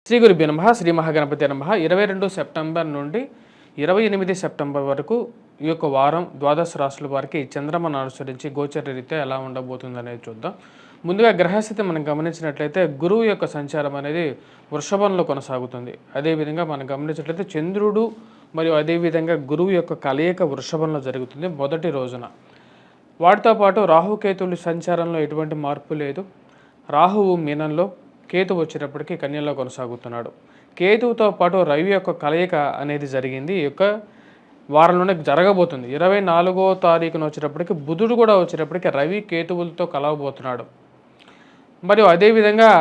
శ్రీ గురుభ్యో నమః. శ్రీ మహాగణపతి నమః. 22 సెప్టెంబర్ నుండి 28 సెప్టెంబర్ వరకు ఈ యొక్క వారం ద్వాదశ రాశుల వారికి చంద్రమను అనుసరించి గోచర రీత్యా ఎలా ఉండబోతుంది అనేది చూద్దాం. ముందుగా గ్రహస్థితి మనం గమనించినట్లయితే గురువు యొక్క సంచారం అనేది వృషభంలో కొనసాగుతుంది. అదేవిధంగా మనం గమనించినట్లయితే చంద్రుడు మరియు అదేవిధంగా గురువు యొక్క కలయిక వృషభంలో జరుగుతుంది మొదటి రోజున. వాటితో పాటు రాహుకేతువుల సంచారంలో ఎటువంటి మార్పు లేదు. రాహువు మీనంలో, కేతువు వచ్చేటప్పటికి కన్యలో కొనసాగుతున్నాడు. కేతువుతో పాటు రవి యొక్క కలయిక అనేది జరిగింది. ఈ యొక్క వారంలోనే జరగబోతుంది. 24వ తారీఖున వచ్చేటప్పటికి బుధుడు కూడా వచ్చేటప్పటికి రవి కేతువులతో కలవబోతున్నాడు. మరియు అదేవిధంగా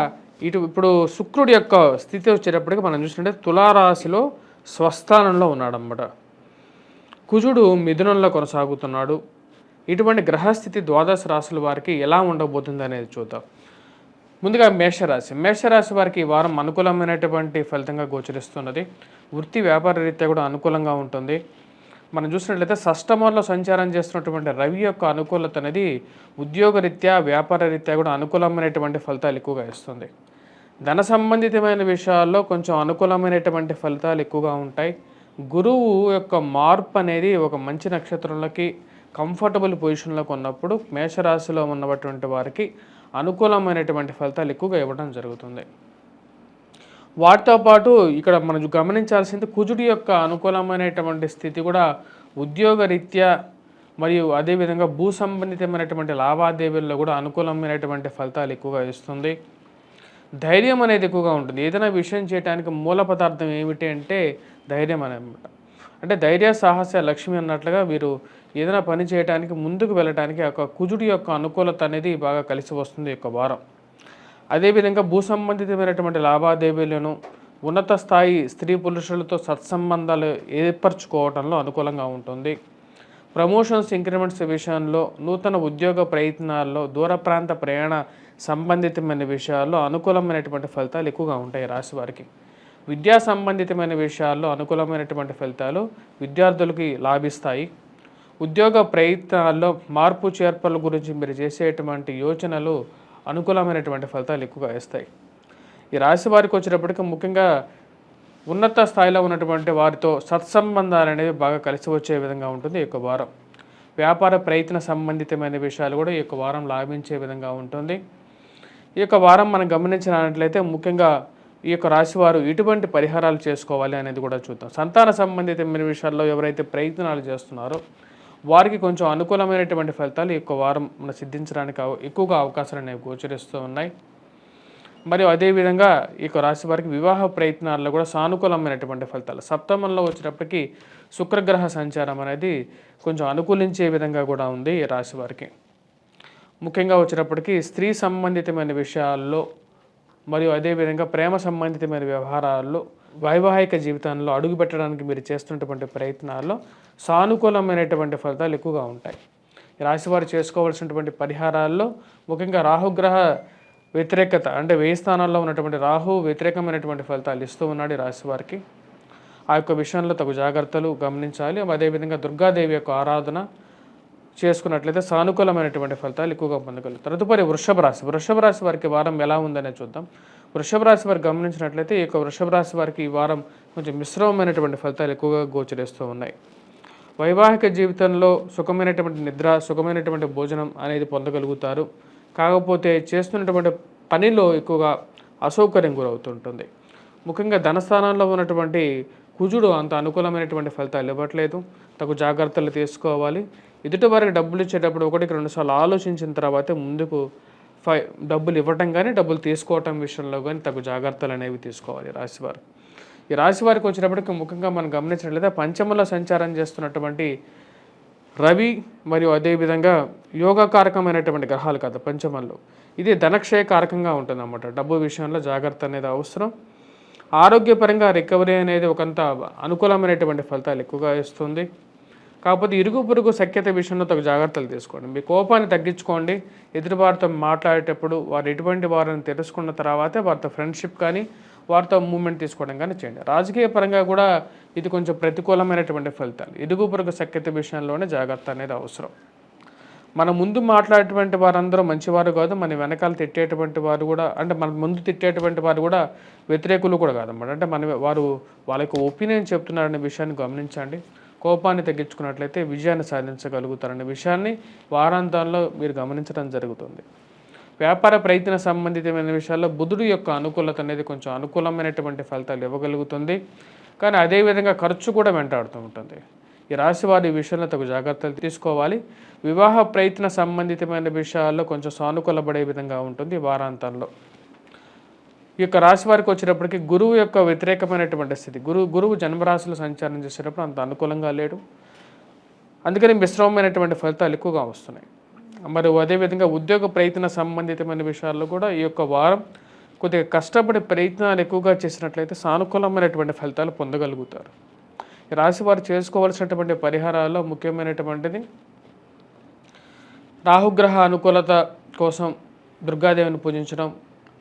ఇప్పుడు శుక్రుడి యొక్క స్థితి వచ్చేటప్పటికి మనం చూసినట్టే తులారాశిలో స్వస్థానంలో ఉన్నాడన్నమాట. కుజుడు మిథునంలో కొనసాగుతున్నాడు. ఇటువంటి గ్రహస్థితి ద్వాదశ రాశుల వారికి ఎలా ఉండబోతుంది అనేది చూద్దాం. ముందుగా మేషరాశి వారికి ఈ వారం అనుకూలమైనటువంటి ఫలితంగా గోచరిస్తున్నది. వృత్తి వ్యాపార రీత్యా కూడా అనుకూలంగా ఉంటుంది. మనం చూసినట్లయితే షష్టమంలో సంచారం చేస్తున్నటువంటి రవి యొక్క అనుకూలత అనేది ఉద్యోగరీత్యా వ్యాపార రీత్యా కూడా అనుకూలమైనటువంటి ఫలితాలు ఎక్కువగా ఇస్తుంది. ధన సంబంధితమైన విషయాల్లో కొంచెం అనుకూలమైనటువంటి ఫలితాలు ఎక్కువగా ఉంటాయి. గురువు యొక్క మార్పు అనేది ఒక మంచి నక్షత్రంలోకి కంఫర్టబుల్ పొజిషన్లోకి ఉన్నప్పుడు మేషరాశిలో ఉన్నటువంటి వారికి అనుకూలమైనటువంటి ఫలితాలు ఎక్కువగా ఇవ్వడం జరుగుతుంది. వాటితో పాటు ఇక్కడ మనం గమనించాల్సింది కుజుడి యొక్క అనుకూలమైనటువంటి స్థితి కూడా ఉద్యోగరీత్యా మరియు అదేవిధంగా భూ సంబంధితమైనటువంటి లావాదేవీల్లో కూడా అనుకూలమైనటువంటి ఫలితాలు ఎక్కువగా ఇస్తుంది. ధైర్యం అనేది ఎక్కువగా ఉంటుంది. ఏదైనా విషయం చేయడానికి మూల పదార్థం ఏమిటి అంటే ధైర్యం అనమాట. అంటే ధైర్య సాహస లక్ష్మి అన్నట్లుగా వీరు ఏదైనా పని చేయడానికి ముందుకు వెళ్ళడానికి ఒక కుజుడి యొక్క అనుకూలత అనేది బాగా కలిసి వస్తుంది ఈ యొక్క వారం. అదేవిధంగా భూ సంబంధితమైనటువంటి లావాదేవీలను ఉన్నత స్థాయి స్త్రీ పురుషులతో సత్సంబంధాలు ఏర్పరచుకోవడంలో అనుకూలంగా ఉంటుంది. ప్రమోషన్స్ ఇంక్రిమెంట్స్ విషయంలో, నూతన ఉద్యోగ ప్రయత్నాల్లో, దూర ప్రాంత ప్రయాణ సంబంధితమైన విషయాల్లో అనుకూలమైనటువంటి ఫలితాలు ఎక్కువగా ఉంటాయి రాశి వారికి. విద్యా సంబంధితమైన విషయాల్లో అనుకూలమైనటువంటి ఫలితాలు విద్యార్థులకి లాభిస్తాయి. ఉద్యోగ ప్రయత్నాల్లో మార్పు చేర్పుల గురించి మీరు చేసేటువంటి యోచనలు అనుకూలమైనటువంటి ఫలితాలు ఎక్కువగా ఇస్తాయి. ఈ రాశి వారికి వచ్చేటప్పటికి ముఖ్యంగా ఉన్నత స్థాయిలో ఉన్నటువంటి వారితో సత్సంబంధాలు అనేవి బాగా కలిసి వచ్చే విధంగా ఉంటుంది ఈ యొక్క వారం. వ్యాపార ప్రయత్న సంబంధితమైన విషయాలు కూడా ఈ యొక్క వారం లాభించే విధంగా ఉంటుంది. ఈ యొక్క వారం మనం గమనించినట్లయితే ముఖ్యంగా ఈ యొక్క రాశివారు ఎటువంటి పరిహారాలు చేసుకోవాలి అనేది కూడా చూద్దాం. సంతాన సంబంధితమైన విషయాల్లో ఎవరైతే ప్రయత్నాలు చేస్తున్నారో వారికి కొంచెం అనుకూలమైనటువంటి ఫలితాలు ఈ యొక్క వారం మనం సిద్ధించడానికి ఎక్కువగా అవకాశాలు అనేవి గోచరిస్తూ ఉన్నాయి. మరియు అదేవిధంగా ఈ యొక్క రాశి వారికి వివాహ ప్రయత్నాల్లో కూడా సానుకూలమైనటువంటి ఫలితాలు. సప్తమంలో వచ్చేటప్పటికి శుక్రగ్రహ సంచారం అనేది కొంచెం అనుకూలించే విధంగా కూడా ఉంది ఈ రాశి వారికి. ముఖ్యంగా వచ్చేటప్పటికి స్త్రీ సంబంధితమైన విషయాల్లో మరియు అదేవిధంగా ప్రేమ సంబంధితమైన వ్యవహారాల్లో, వైవాహిక జీవితంలో అడుగుపెట్టడానికి మీరు చేస్తున్నటువంటి ప్రయత్నాల్లో సానుకూలమైనటువంటి ఫలితాలు ఎక్కువగా ఉంటాయి. రాశివారు చేసుకోవాల్సినటువంటి పరిహారాల్లో ముఖ్యంగా రాహుగ్రహ వ్యతిరేకత, అంటే 1000 స్థానాల్లో ఉన్నటువంటి రాహు వ్యతిరేకమైనటువంటి ఫలితాలు ఇస్తూ ఉన్నాడు ఈ రాశివారికి. ఆ యొక్క విషయంలో తగు జాగ్రత్తలు గమనించాలి. అదేవిధంగా దుర్గాదేవి యొక్క ఆరాధన చేసుకున్నట్లయితే సానుకూలమైనటువంటి ఫలితాలు ఎక్కువగా పొందగలుగుతారు. తదుపరి వృషభ రాశి వారికి వారం ఎలా ఉందనే చూద్దాం. వృషభ రాశి వారికి గమనించినట్లయితే ఈ యొక్క వృషభ రాశి వారికి ఈ వారం కొంచెం మిశ్రమమైనటువంటి ఫలితాలు ఎక్కువగా గోచరిస్తూ ఉన్నాయి. వైవాహిక జీవితంలో సుఖమైనటువంటి నిద్ర, సుఖమైనటువంటి భోజనం అనేది పొందగలుగుతారు. కాకపోతే చేస్తున్నటువంటి పనిలో ఎక్కువగా అసౌకర్యం గురవుతుంటుంది. ముఖ్యంగా ధనస్థానంలో ఉన్నటువంటి కుజుడు అంత అనుకూలమైనటువంటి ఫలితాలు ఇవ్వట్లేదు. తగు జాగ్రత్తలు తీసుకోవాలి. ఎదుటి వారికి డబ్బులు ఇచ్చేటప్పుడు 1-2 సార్లు ఆలోచించిన తర్వాతే ముందుకు డబ్బులు ఇవ్వటం కానీ డబ్బులు తీసుకోవటం విషయంలో కానీ తగు జాగ్రత్తలు అనేవి తీసుకోవాలి రాశివారు. ఈ రాశి వారికి వచ్చినప్పటికీ ముఖ్యంగా మనం గమనించినట్లయితే పంచమంలో సంచారం చేస్తున్నటువంటి రవి మరియు అదేవిధంగా యోగకారకమైనటువంటి గ్రహాలు కదా పంచమంలో, ఇది ధనక్షయకారకంగా ఉంటుందన్నమాట. డబ్బు విషయంలో జాగ్రత్త అనేది అవసరం. ఆరోగ్యపరంగా రికవరీ అనేది ఒకంత అనుకూలమైనటువంటి ఫలితాలు ఎక్కువగా ఇస్తుంది. కాకపోతే ఇరుగు పొరుగు సఖ్యత విషయంలో తగు జాగ్రత్తలు తీసుకోండి. మీ కోపాన్ని తగ్గించుకోండి. ఎదుటి వారితో మాట్లాడేటప్పుడు వారు ఎటువంటి వారిని తెలుసుకున్న తర్వాతే వారితో ఫ్రెండ్షిప్ కానీ వారితో మూమెంట్ తీసుకోవడం కానీ చేయండి. రాజకీయ పరంగా కూడా ఇది కొంచెం ప్రతికూలమైనటువంటి ఫలితాలు. ఇరుగు పొరుగు సఖ్యత విషయంలోనే జాగ్రత్త అనేది అవసరం. మన ముందు మాట్లాడేటువంటి వారందరూ మంచివారు కాదు, మన వెనకాల తిట్టేటువంటి వారు కూడా, అంటే మన ముందు తిట్టేటువంటి వారు కూడా వ్యతిరేకులు కూడా కాదన్నమాట. అంటే వాళ్ళ యొక్క ఒపీనియన్ చెప్తున్నారనే విషయాన్ని గమనించండి. కోపాన్ని తగ్గించుకున్నట్లయితే విజయాన్ని సాధించగలుగుతారనే విషయాన్ని వారాంతాల్లో మీరు గమనించడం జరుగుతుంది. వ్యాపార ప్రయత్న సంబంధితమైన విషయాల్లో బుధుడు యొక్క అనుకూలత అనేది కొంచెం అనుకూలమైనటువంటి ఫలితాలు ఇవ్వగలుగుతుంది. కానీ అదేవిధంగా ఖర్చు కూడా వెంటాడుతూ ఉంటుంది. ఈ రాశి వారి విషయంలో తగు జాగ్రత్తలు తీసుకోవాలి. వివాహ ప్రయత్న సంబంధితమైన విషయాల్లో కొంచెం సానుకూలపడే విధంగా ఉంటుంది వారాంతంలో. ఈ యొక్క రాశి వారికి వచ్చేటప్పటికి గురువు యొక్క వ్యతిరేకమైనటువంటి స్థితి. గురువు జన్మరాశిలో సంచారం చేసేటప్పుడు అంత అనుకూలంగా లేడు. అందుకని మిశ్రమమైనటువంటి ఫలితాలు ఎక్కువగా వస్తున్నాయి. మరి అదేవిధంగా ఉద్యోగ ప్రయత్న సంబంధితమైన విషయాల్లో కూడా ఈ యొక్క వారం కొద్దిగా కష్టపడి ప్రయత్నాలు ఎక్కువగా చేసినట్లయితే సానుకూలమైనటువంటి ఫలితాలు పొందగలుగుతారు. ఈ రాశి వారు చేసుకోవాల్సినటువంటి పరిహారాల్లో ముఖ్యమైనటువంటిది రాహుగ్రహ అనుకూలత కోసం దుర్గాదేవిని పూజించడం,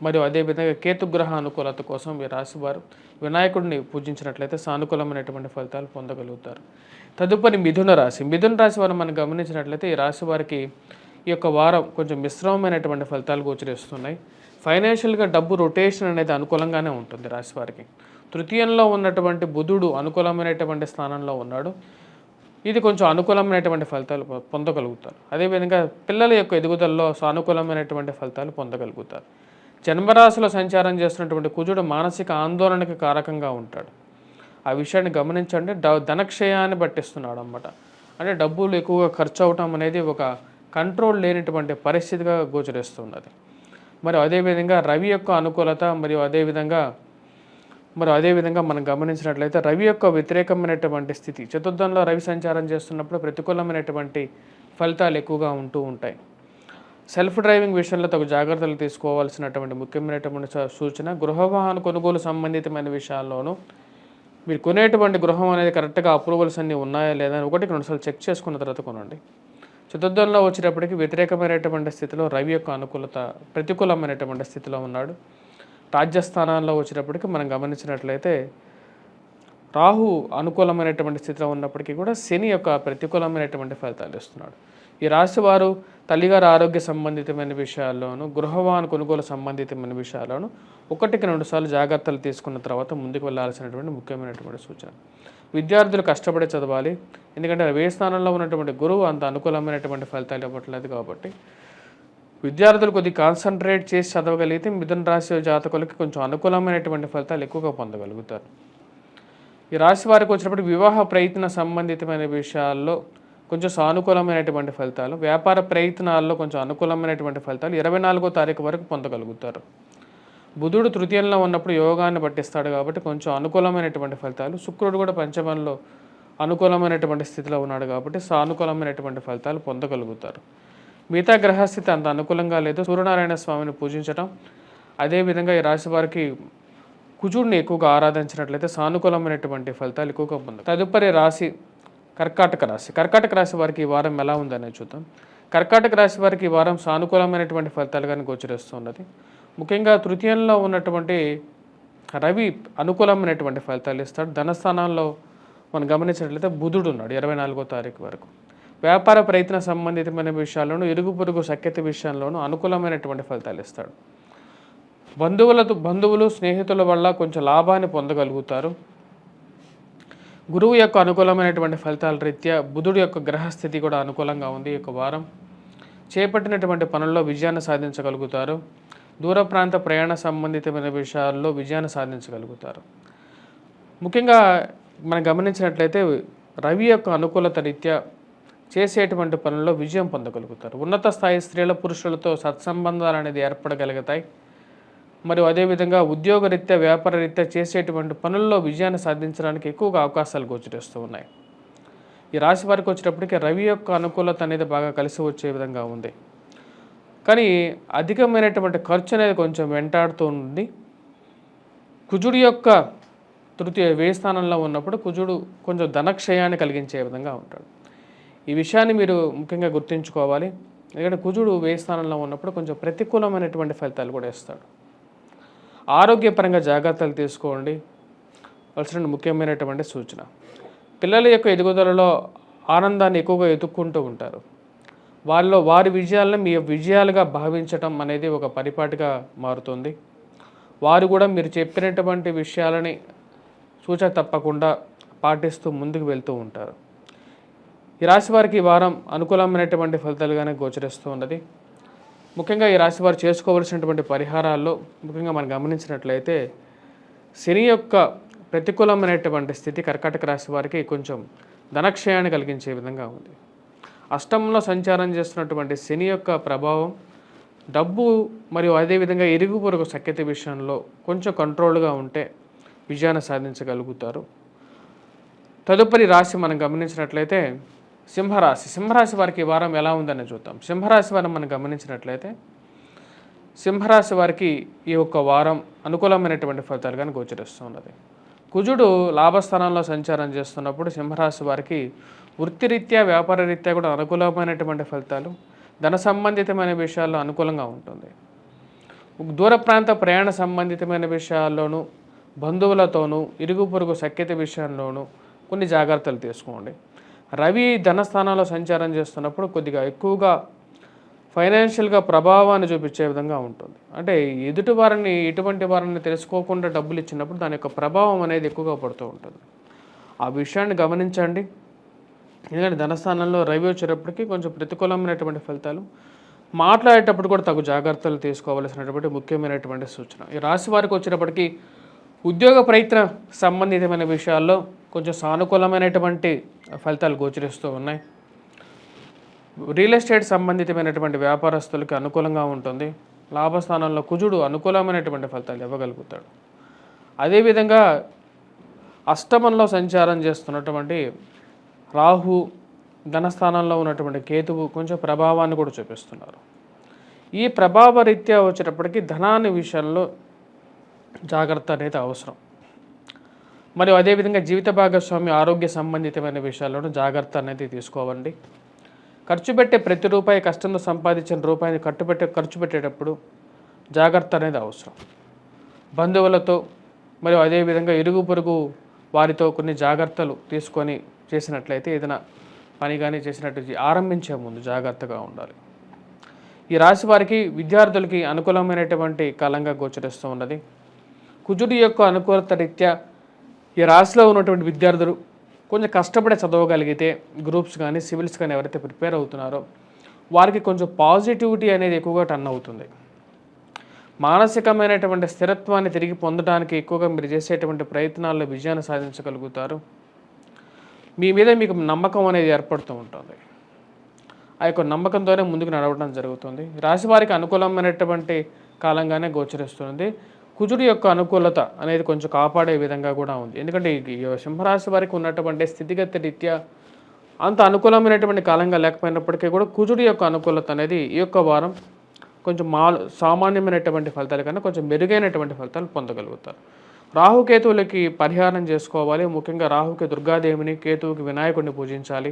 మరియు అదేవిధంగా కేతుగ్రహ అనుకూలత కోసం ఈ రాశివారు వినాయకుడిని పూజించినట్లయితే సానుకూలమైనటువంటి ఫలితాలు పొందగలుగుతారు. తదుపరి మిథున రాశి వారు మనం గమనించినట్లయితే ఈ రాశి వారికి ఈ యొక్క వారం కొంచెం మిశ్రమమైనటువంటి ఫలితాలు గోచరిస్తున్నాయి. ఫైనాన్షియల్గా డబ్బు రొటేషన్ అనేది అనుకూలంగానే ఉంటుంది రాశి వారికి. తృతీయంలో ఉన్నటువంటి బుధుడు అనుకూలమైనటువంటి స్థానంలో ఉన్నాడు. ఇది కొంచెం అనుకూలమైనటువంటి ఫలితాలు పొందగలుగుతారు. అదేవిధంగా పిల్లల యొక్క ఎదుగుదలలో సానుకూలమైనటువంటి ఫలితాలు పొందగలుగుతారు. జన్మరాశిలో సంచారం చేస్తున్నటువంటి కుజుడు మానసిక ఆందోళనకి కారకంగా ఉంటాడు. ఆ విషయాన్ని గమనించండి. ధనక్షయాన్ని పట్టిస్తున్నాడు అన్నమాట. అంటే డబ్బులు ఎక్కువగా ఖర్చు అవటం అనేది ఒక కంట్రోల్ లేనటువంటి పరిస్థితిగా గోచరిస్తున్నది. మరి అదేవిధంగా రవి యొక్క అనుకూలత మరియు అదేవిధంగా మనం గమనించినట్లయితే రవి యొక్క వ్యతిరేకమైనటువంటి స్థితి. చతుర్థంలో రవి సంచారం చేస్తున్నప్పుడు ప్రతికూలమైనటువంటి ఫలితాలు ఎక్కువగా ఉంటూ ఉంటాయి. సెల్ఫ్ డ్రైవింగ్ విషయంలో తగు జాగ్రత్తలు తీసుకోవాల్సినటువంటి ముఖ్యమైనటువంటి సూచన. గృహవాహన కొనుగోలు సంబంధితమైన విషయాల్లోనూ మీరు కొనేటువంటి గృహం అనేది కరెక్ట్గా అప్రూవల్స్ అన్నీ ఉన్నాయా లేదా అని 1-2 చెక్ చేసుకున్న తర్వాత కొనండి. చతుర్థంలో వచ్చేటప్పటికి వ్యతిరేకమైనటువంటి స్థితిలో రవి యొక్క అనుకూలత ప్రతికూలమైనటువంటి స్థితిలో ఉన్నాడు. రాజ్యస్థానాల్లో వచ్చేటప్పటికి మనం గమనించినట్లయితే రాహు అనుకూలమైనటువంటి స్థితిలో ఉన్నప్పటికీ కూడా శని యొక్క ప్రతికూలమైనటువంటి ఫలితాలు ఇస్తున్నాడు. ఈ రాశి వారు తల్లిగారి ఆరోగ్య సంబంధితమైన విషయాల్లోనూ గృహవాహన కొనుగోలు సంబంధితమైన విషయాల్లోనూ 1-2 జాగ్రత్తలు తీసుకున్న తర్వాత ముందుకు వెళ్ళాల్సినటువంటి ముఖ్యమైనటువంటి సూచన. విద్యార్థులు కష్టపడి చదవాలి. ఎందుకంటే వ్యయ స్థానంలో ఉన్నటువంటి గురువు అంత అనుకూలమైనటువంటి ఫలితాలు ఇవ్వట్లేదు కాబట్టి విద్యార్థులు కొద్దిగా కాన్సన్ట్రేట్ చేసి చదవగలిగితే మిథున రాశి జాతకులకి కొంచెం అనుకూలమైనటువంటి ఫలితాలు ఎక్కువగా పొందగలుగుతారు. ఈ రాశి వారికి వచ్చినప్పుడు వివాహ ప్రయత్న సంబంధితమైన విషయాల్లో కొంచెం సానుకూలమైనటువంటి ఫలితాలు, వ్యాపార ప్రయత్నాల్లో కొంచెం అనుకూలమైనటువంటి ఫలితాలు 24వ తారీఖు వరకు పొందగలుగుతారు. బుధుడు తృతీయంలో ఉన్నప్పుడు యోగాన్ని పట్టిస్తాడు కాబట్టి కొంచెం అనుకూలమైనటువంటి ఫలితాలు. శుక్రుడు కూడా పంచమంలో అనుకూలమైనటువంటి స్థితిలో ఉన్నాడు కాబట్టి సానుకూలమైనటువంటి ఫలితాలు పొందగలుగుతారు. మిగతా గ్రహస్థితి అంత అనుకూలంగా లేదు. సూర్యనారాయణ స్వామిని పూజించడం, అదేవిధంగా ఈ రాశి వారికి కుజుడిని ఎక్కువగా ఆరాధించినట్లయితే సానుకూలమైనటువంటి ఫలితాలు ఎక్కువగా పొందారు. తదుపరి రాశి కర్కాటక రాశి వారికి ఈ వారం ఎలా ఉందనేది చూద్దాం. కర్కాటక రాశి వారికి ఈ వారం సానుకూలమైనటువంటి ఫలితాలుగానే గోచరిస్తున్నది. ముఖ్యంగా తృతీయంలో ఉన్నటువంటి రవి అనుకూలమైనటువంటి ఫలితాలు ఇస్తాడు. ధనస్థానంలో మనం గమనించినట్లయితే బుధుడు ఉన్నాడు 24వ తారీఖు వరకు. వ్యాపార ప్రయత్న సంబంధితమైన విషయాల్లోనూ ఇరుగు పొరుగు సఖ్యత విషయంలోనూ అనుకూలమైనటువంటి ఫలితాలు ఇస్తాడు. బంధువులు స్నేహితుల వల్ల కొంచెం లాభాన్ని పొందగలుగుతారు. గురువు యొక్క అనుకూలమైనటువంటి ఫలితాల రీత్యా బుధుడు యొక్క గ్రహస్థితి కూడా అనుకూలంగా ఉంది. ఈ యొక్క వారం చేపట్టినటువంటి పనుల్లో విజయాన్ని సాధించగలుగుతారు. దూర ప్రాంత ప్రయాణ సంబంధితమైన విషయాల్లో విజయాన్ని సాధించగలుగుతారు. ముఖ్యంగా మనం గమనించినట్లయితే రవి యొక్క అనుకూలత రీత్యా చేసేటువంటి పనుల్లో విజయం పొందగలుగుతారు. ఉన్నత స్థాయి స్త్రీల పురుషులతో సత్సంబంధాలు అనేది ఏర్పడగలుగుతాయి. మరియు అదేవిధంగా ఉద్యోగరీత్యా వ్యాపార రీత్యా చేసేటువంటి పనుల్లో విజయాన్ని సాధించడానికి ఎక్కువగా అవకాశాలు గోచరిస్తూ ఉన్నాయి. ఈ రాశి వారికి వచ్చేటప్పటికి రవి యొక్క అనుకూలత అనేది బాగా కలిసి వచ్చే విధంగా ఉంది. కానీ అధికమైనటువంటి ఖర్చు అనేది కొంచెం వెంటాడుతూ ఉంది. కుజుడు యొక్క వ్యయ స్థానంలో ఉన్నప్పుడు కుజుడు కొంచెం ధనక్షయాన్ని కలిగించే విధంగా ఉంటాడు. ఈ విషయాన్ని మీరు ముఖ్యంగా గుర్తుంచుకోవాలి. ఎందుకంటే కుజుడు వ్యయ స్థానంలో ఉన్నప్పుడు కొంచెం ప్రతికూలమైనటువంటి ఫలితాలు కూడా ఇస్తాడు. ఆరోగ్యపరంగా జాగ్రత్తలు తీసుకోండి వలసిన ముఖ్యమైనటువంటి సూచన. పిల్లల యొక్క ఎదుగుదలలో ఆనందాన్ని ఎక్కువగా ఎదుక్కుంటూ ఉంటారు. వారి విజయాలను మీ విజయాలుగా భావించటం అనేది ఒక పరిపాటిగా మారుతుంది. వారు కూడా మీరు చెప్పినటువంటి విషయాలని సూచన తప్పకుండా పాటిస్తూ ముందుకు వెళ్తూ ఉంటారు. ఈ రాశి వారికి ఈ వారం అనుకూలమైనటువంటి ఫలితాలుగానే గోచరిస్తూ ఉన్నది. ముఖ్యంగా ఈ రాశి వారు చేసుకోవలసినటువంటి పరిహారాల్లో ముఖ్యంగా మనం గమనించినట్లయితే శని యొక్క ప్రతికూలమైనటువంటి స్థితి కర్కాటక రాశి వారికి కొంచెం ధనక్షయాన్ని కలిగించే విధంగా ఉంది. అష్టమంలో సంచారం చేస్తున్నటువంటి శని యొక్క ప్రభావం డబ్బు మరియు అదేవిధంగా ఇరుగు పొరుగు సఖ్యత విషయంలో కొంచెం కంట్రోల్గా ఉంటే విజయాన్ని సాధించగలుగుతారు. తదుపరి రాశి మనం గమనించినట్లయితే సింహరాశి వారికి ఈ వారం ఎలా ఉందని చూద్దాం. సింహరాశి వారిని మనం గమనించినట్లయితే సింహరాశి వారికి ఈ యొక్క వారం అనుకూలమైనటువంటి ఫలితాలుగానే గోచరిస్తున్నది. కుజుడు లాభస్థానంలో సంచారం చేస్తున్నప్పుడు సింహరాశి వారికి వృత్తిరీత్యా వ్యాపార రీత్యా కూడా అనుకూలమైనటువంటి ఫలితాలు, ధన సంబంధితమైన విషయాల్లో అనుకూలంగా ఉంటుంది. దూర ప్రాంత ప్రయాణ సంబంధితమైన విషయాల్లోనూ బంధువులతోనూ ఇరుగు పొరుగు సఖ్యత విషయంలోనూ కొన్ని జాగ్రత్తలు తీసుకోండి. రవి ధనస్థానంలో సంచారం చేస్తున్నప్పుడు కొద్దిగా ఎక్కువగా ఫైనాన్షియల్గా ప్రభావాన్ని చూపించే విధంగా ఉంటుంది. అంటే ఎటువంటి వారిని తెలుసుకోకుండా డబ్బులు ఇచ్చినప్పుడు దాని యొక్క ప్రభావం అనేది ఎక్కువగా పడుతూ ఉంటుంది. ఆ విషయాన్ని గమనించండి. ఎందుకంటే ధనస్థానంలో రవి వచ్చేటప్పటికి కొంచెం ప్రతికూలమైనటువంటి ఫలితాలు, మాట్లాడేటప్పుడు కూడా తగు జాగ్రత్తలు తీసుకోవాల్సినటువంటి ముఖ్యమైనటువంటి సూచన. ఈ రాశి వారికి వచ్చేటప్పటికి ఉద్యోగ ప్రయత్న సంబంధితమైన విషయాల్లో కొంచెం సానుకూలమైనటువంటి ఫలితాలు గోచరిస్తూ ఉన్నాయి. రియల్ ఎస్టేట్ సంబంధితమైనటువంటి వ్యాపారస్తులకి అనుకూలంగా ఉంటుంది. లాభస్థానంలో కుజుడు అనుకూలమైనటువంటి ఫలితాలు ఇవ్వగలుగుతాడు. అదేవిధంగా అష్టమంలో సంచారం చేస్తున్నటువంటి రాహు, ధనస్థానంలో ఉన్నటువంటి కేతువు కొంచెం ప్రభావాన్ని కూడా చూపిస్తున్నారు. ఈ ప్రభావ రీత్యా వచ్చేటప్పటికి ధనాన్ని విషయంలో జాగ్రత్త అనేది అవసరం. మరియు అదేవిధంగా జీవిత భాగస్వామి ఆరోగ్య సంబంధితమైన విషయాల్లోనూ జాగ్రత్త అనేది తీసుకోవండి. ఖర్చు పెట్టే ప్రతి రూపాయి, కష్టంతో సంపాదించిన రూపాయిని ఖర్చు పెట్టేటప్పుడు జాగ్రత్త అనేది అవసరం. బంధువులతో మరియు అదేవిధంగా ఇరుగు పొరుగు వారితో కొన్ని జాగ్రత్తలు తీసుకొని చేసినట్లయితే ఏదైనా పని కానీ చేసినట్టు ఆరంభించే ముందు జాగ్రత్తగా ఉండాలి. ఈ రాశి వారికి విద్యార్థులకి అనుకూలమైనటువంటి కాలంగా గోచరిస్తూ ఉన్నది. కుజుడి యొక్క అనుకూలత రీత్యా ఈ రాశిలో ఉన్నటువంటి విద్యార్థులు కొంచెం కష్టపడి చదవగలిగితే గ్రూప్స్ కానీ సివిల్స్ కానీ ఎవరైతే ప్రిపేర్ అవుతున్నారో వారికి కొంచెం పాజిటివిటీ అనేది ఎక్కువగా టర్న్ అవుతుంది. మానసికమైనటువంటి స్థిరత్వాన్ని తిరిగి పొందడానికి ఎక్కువగా మీరు చేసేటువంటి ప్రయత్నాల్లో విజయాన్ని సాధించగలుగుతారు. మీ మీద మీకు నమ్మకం అనేది ఏర్పడుతూ ఉంటుంది. ఆ యొక్క నమ్మకంతోనే ముందుకు నడవడం జరుగుతుంది. రాశి వారికి అనుకూలమైనటువంటి కాలంగానే గోచరిస్తుంది. కుజుడి యొక్క అనుకూలత అనేది కొంచెం కాపాడే విధంగా కూడా ఉంది. ఎందుకంటే ఈ సింహరాశి వారికి ఉన్నటువంటి స్థితిగతి రీత్యా అంత అనుకూలమైనటువంటి కాలంగా లేకపోయినప్పటికీ కూడా కుజుడి యొక్క అనుకూలత అనేది ఈ యొక్క వారం కొంచెం సామాన్యమైనటువంటి ఫలితాల కన్నా కొంచెం మెరుగైనటువంటి ఫలితాలు పొందగలుగుతారు. రాహుకేతువులకి పరిహారం చేసుకోవాలి. ముఖ్యంగా రాహుకి దుర్గాదేవిని, కేతువుకి వినాయకుడిని పూజించాలి.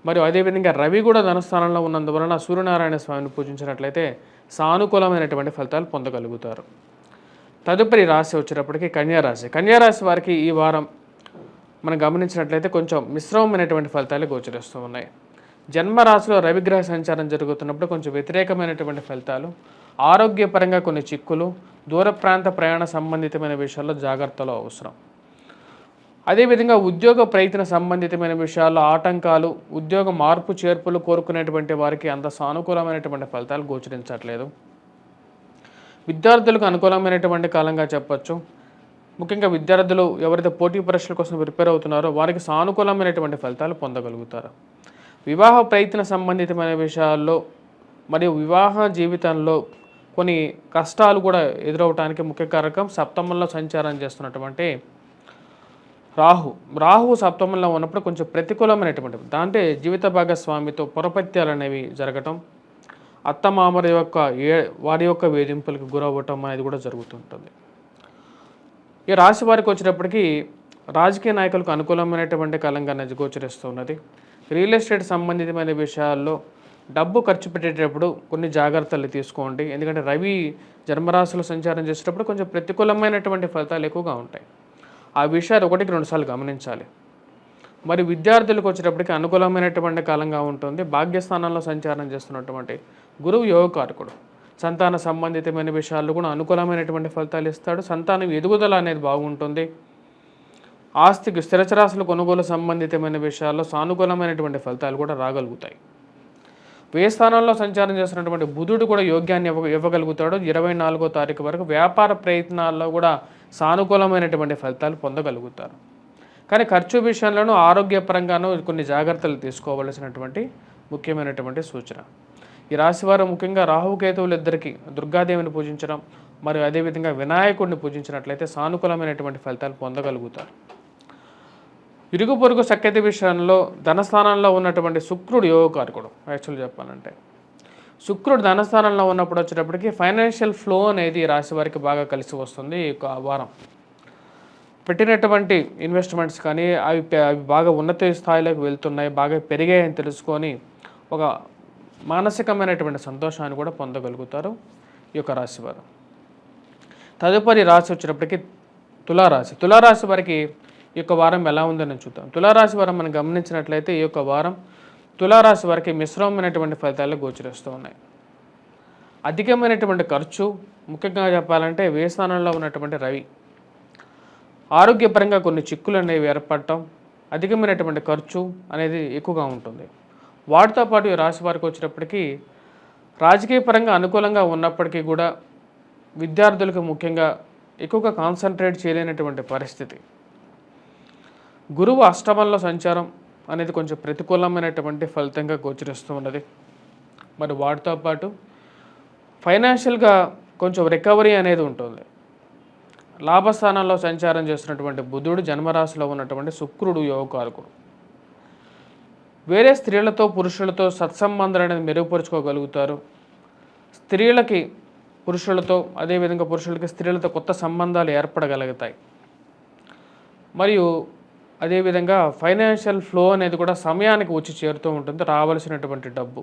మరియు అదేవిధంగా రవి కూడా ధనస్థానంలో ఉన్నందువలన సూర్యనారాయణ స్వామిని పూజించినట్లయితే సానుకూలమైనటువంటి ఫలితాలు పొందగలుగుతారు. తదుపరి రాశి వచ్చేటప్పటికి కన్యారాశి వారికి ఈ వారం మనం గమనించినట్లయితే కొంచెం మిశ్రమమైనటువంటి ఫలితాలు గోచరిస్తూ ఉన్నాయి. జన్మరాశిలో రవిగ్రహ సంచారం జరుగుతున్నప్పుడు కొంచెం వ్యతిరేకమైనటువంటి ఫలితాలు, ఆరోగ్యపరంగా కొన్ని చిక్కులు, దూర ప్రాంత ప్రయాణ సంబంధితమైన విషయాల్లో జాగ్రత్తలు అవసరం. అదేవిధంగా ఉద్యోగ ప్రయత్న సంబంధితమైన విషయాల్లో ఆటంకాలు, ఉద్యోగ మార్పు చేర్పులు కోరుకునేటువంటి వారికి అంత సానుకూలమైనటువంటి ఫలితాలు గోచరించట్లేదు. విద్యార్థులకు అనుకూలమైనటువంటి కాలంగా చెప్పచ్చు. ముఖ్యంగా విద్యార్థులు ఎవరైతే పోటీ పరీక్షల కోసం ప్రిపేర్ అవుతున్నారో వారికి సానుకూలమైనటువంటి ఫలితాలు పొందగలుగుతారు. వివాహ ప్రయత్న సంబంధితమైన విషయాల్లో మరియు వివాహ జీవితంలో కొన్ని కష్టాలు కూడా ఎదురవడానికి ముఖ్య కారకం సప్తమంలో సంచారం చేస్తున్నటువంటి రాహు సప్తమంలో ఉన్నప్పుడు కొంచెం ప్రతికూలమైనటువంటి దాంట్లో జీవిత భాగస్వామితో పొరపత్యాలు అనేవి జరగటం, అత్తమామల యొక్క వారి యొక్క వేధింపులకు గురవ్వటం అనేది కూడా జరుగుతుంటుంది. ఈ రాశి వారికి వచ్చేటప్పటికి రాజకీయ నాయకులకు అనుకూలమైనటువంటి కాలంగా గోచరిస్తున్నది. రియల్ ఎస్టేట్ సంబంధితమైన విషయాల్లో డబ్బు ఖర్చు పెట్టేటప్పుడు కొన్ని జాగ్రత్తలు తీసుకోండి. ఎందుకంటే రవి జన్మరాశిలో సంచారం చేసేటప్పుడు కొంచెం ప్రతికూలమైనటువంటి ఫలితాలు ఎక్కువగా ఉంటాయి. ఆ విషయాలు 1-2 సార్లు గమనించాలి. మరి విద్యార్థులకు వచ్చేటప్పటికి అనుకూలమైనటువంటి కాలంగా ఉంటుంది. భాగ్యస్థానంలో సంచారం చేస్తున్నటువంటి గురువు యోగకారకుడు. సంతాన సంబంధితమైన విషయాల్లో కూడా అనుకూలమైనటువంటి ఫలితాలు ఇస్తాడు. సంతానం ఎదుగుదల అనేది బాగుంటుంది. ఆస్తికి స్థిరచరాశుల కొనుగోలు సంబంధితమైన విషయాల్లో సానుకూలమైనటువంటి ఫలితాలు కూడా రాగలుగుతాయి. వ్యయ స్థానంలో సంచారం చేస్తున్నటువంటి బుధుడు కూడా యోగ్యాన్ని ఇవ్వగలుగుతాడు. 24వ తారీఖు వరకు వ్యాపార ప్రయత్నాల్లో కూడా సానుకూలమైనటువంటి ఫలితాలు పొందగలుగుతారు. కానీ ఖర్చు విషయంలోనూ ఆరోగ్యపరంగానూ కొన్ని జాగ్రత్తలు తీసుకోవలసినటువంటి ముఖ్యమైనటువంటి సూచన. ఈ రాశివారు ముఖ్యంగా రాహుకేతువులు ఇద్దరికి దుర్గాదేవిని పూజించడం మరియు అదేవిధంగా వినాయకుడిని పూజించినట్లయితే సానుకూలమైనటువంటి ఫలితాలు పొందగలుగుతారు. ఇరుగు పొరుగు సఖ్యత విషయంలో ధనస్థానంలో ఉన్నటువంటి శుక్రుడు యోగకారకుడు. యాక్చువల్గా చెప్పాలంటే శుక్రుడు ధనస్థానంలో ఉన్నప్పుడు వచ్చేటప్పటికి ఫైనాన్షియల్ ఫ్లో అనేది రాశి వారికి బాగా కలిసి వస్తుంది. ఈ వారం పెట్టినటువంటి ఇన్వెస్ట్మెంట్స్ కానీ అవి బాగా ఉన్నత స్థాయిలోకి వెళ్తున్నాయి, బాగా పెరిగాయని తెలుసుకొని ఒక మానసికమైనటువంటి సంతోషాన్ని కూడా పొందగలుగుతారు ఈ యొక్క రాశివారు. తదుపరి రాశి వచ్చేటప్పటికి తులారాశి. తులారాశి వారికి ఈ యొక్క వారం ఎలా ఉందని చూద్దాం. తులారాశి వారం మనం గమనించినట్లయితే ఈ యొక్క వారం తులారాశి వారికి మిశ్రమమైనటువంటి ఫలితాలు గోచరిస్తూ ఉన్నాయి. అధికమైనటువంటి ఖర్చు, ముఖ్యంగా చెప్పాలంటే వ్యయస్థానంలో ఉన్నటువంటి రవి ఆరోగ్యపరంగా కొన్ని చిక్కులు అనేవి ఏర్పడటం, అధికమైనటువంటి ఖర్చు అనేది ఎక్కువగా ఉంటుంది. వాటితో పాటు ఈ రాశి వారికి వచ్చేటప్పటికీ రాజకీయ పరంగా అనుకూలంగా ఉన్నప్పటికీ కూడా విద్యార్థులకు ముఖ్యంగా ఎక్కువగా కాన్సన్ట్రేట్ చేయలేనటువంటి పరిస్థితి. గురువు అష్టమంలో సంచారం అనేది కొంచెం ప్రతికూలమైనటువంటి ఫలితంగా గోచరిస్తూ ఉన్నది. మరి వాటితో పాటు ఫైనాన్షియల్గా కొంచెం రికవరీ అనేది ఉంటుంది. లాభస్థానంలో సంచారం చేస్తున్నటువంటి బుధుడు, జన్మరాశిలో ఉన్నటువంటి శుక్రుడు యోగకారకుడు. వేరే స్త్రీలతో పురుషులతో సత్సంబంధాలు అనేది మెరుగుపరుచుకోగలుగుతారు. స్త్రీలకి పురుషులతో, అదేవిధంగా పురుషులకి స్త్రీలతో కొత్త సంబంధాలు ఏర్పడగలుగుతాయి. మరియు అదేవిధంగా ఫైనాన్షియల్ ఫ్లో అనేది కూడా సమయానికి వచ్చి చేరుతూ ఉంటుంది, రావాల్సినటువంటి డబ్బు.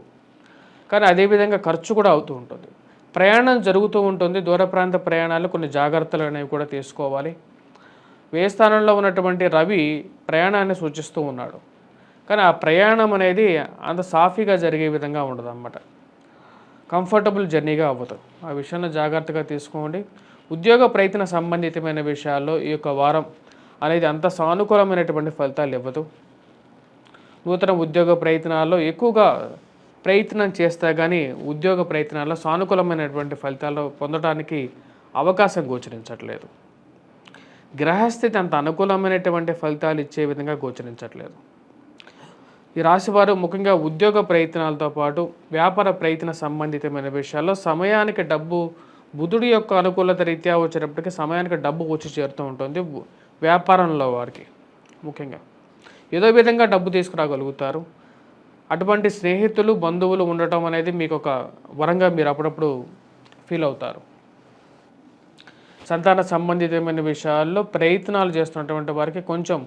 కానీ అదేవిధంగా ఖర్చు కూడా అవుతూ ఉంటుంది. ప్రయాణం జరుగుతూ ఉంటుంది. దూర ప్రాంత ప్రయాణాలు కొన్ని జాగ్రత్తలు అనేవి కూడా తీసుకోవాలి. వ్యయ స్థానంలో ఉన్నటువంటి రవి ప్రయాణాన్ని సూచిస్తూ ఉన్నాడు. కానీ ఆ ప్రయాణం అనేది అంత సాఫీగా జరిగే విధంగా ఉండదు అన్నమాట. కంఫర్టబుల్ జర్నీగా అవ్వదు. ఆ విషయంలో జాగ్రత్తగా తీసుకోండి. ఉద్యోగ ప్రయత్న సంబంధితమైన విషయాల్లో ఈ యొక్క వారం అనేది అంత సానుకూలమైనటువంటి ఫలితాలు ఇవ్వదు. నూతన ఉద్యోగ ప్రయత్నాల్లో ఎక్కువగా ప్రయత్నం చేస్తే కానీ ఉద్యోగ ప్రయత్నాల్లో సానుకూలమైనటువంటి ఫలితాలు పొందడానికి అవకాశం గోచరించట్లేదు. గ్రహస్థితి అంత అనుకూలమైనటువంటి ఫలితాలు ఇచ్చే విధంగా గోచరించట్లేదు. ఈ రాశివారు ముఖ్యంగా ఉద్యోగ ప్రయత్నాలతో పాటు వ్యాపార ప్రయత్న సంబంధితమైన విషయాల్లో సమయానికి డబ్బు, బుధుడి యొక్క అనుకూలత రీత్యా వచ్చేటప్పటికి సమయానికి డబ్బు వచ్చి చేరుతూ ఉంటుంది. వ్యాపారంలో వారికి ముఖ్యంగా ఏదో విధంగా డబ్బు తీసుకురాగలుగుతారు. అటువంటి స్నేహితులు, బంధువులు ఉండటం అనేది మీకు ఒక వరంగా మీరు అప్పుడప్పుడు ఫీల్ అవుతారు. సంతాన సంబంధితమైన విషయాల్లో ప్రయత్నాలు చేస్తున్నటువంటి వారికి కొంచెం